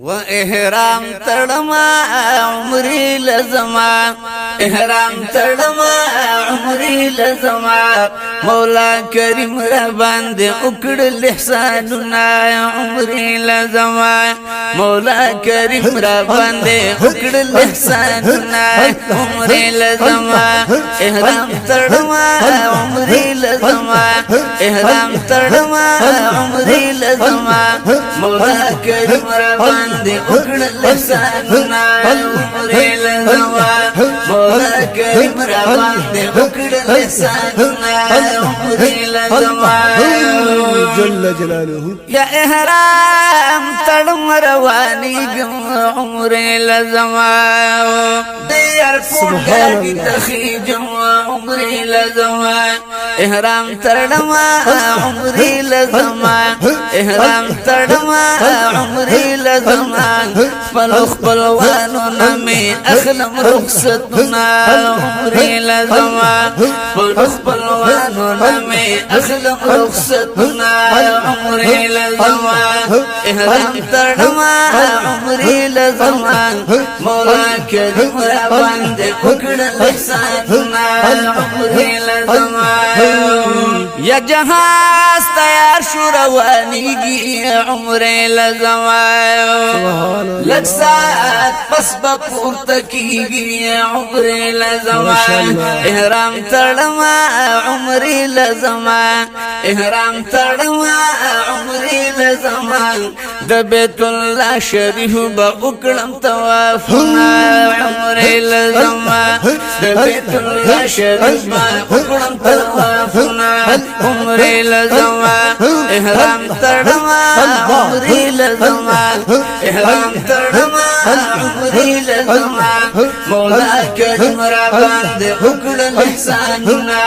وإحرام تړما عمري لزما إحرام تړما عمري لزما مولا کریم را باندې وکړل احسانونه عمري لزما مولا کریم را باندې وکړل احسانونه عمري لزما إحرام تړما عمري لزما إحرام تړما عمري لزما مولا کریم را باندې وکړل احسانونه عمري لزما مولا کریم را باندې وکړل احسانونه عمري لزما جل جلاله یا احرام تړم روانېږم عمري لزما ديار پورګاډي تخیجم عمري لزما احرام تړم عمري لزما احرام تړم عمري لزما خپلوانو نمي اخلم رخصتنا عمري لزما خپلوانو نمي اخلم رخصتنا عمري لزما احرام تړم عمري لزما مولا کریم را باندې وکړل احسانونه عمري لزما یا جهاز تیار شو روانېږي عمري لزما لږ ساعت پس به پورته کېږي عمري لزما احرام تړم عمري لزما احرام تړم عمري لزما د بیت الله شریف به وکړم طوافونه عمري لزما د بیت الله شریف به وکړم طوافونه عمري لزما احرام تړم عمري لزما احرام تړم عمري لزما مولا کریم را باندې وکړل احسانونه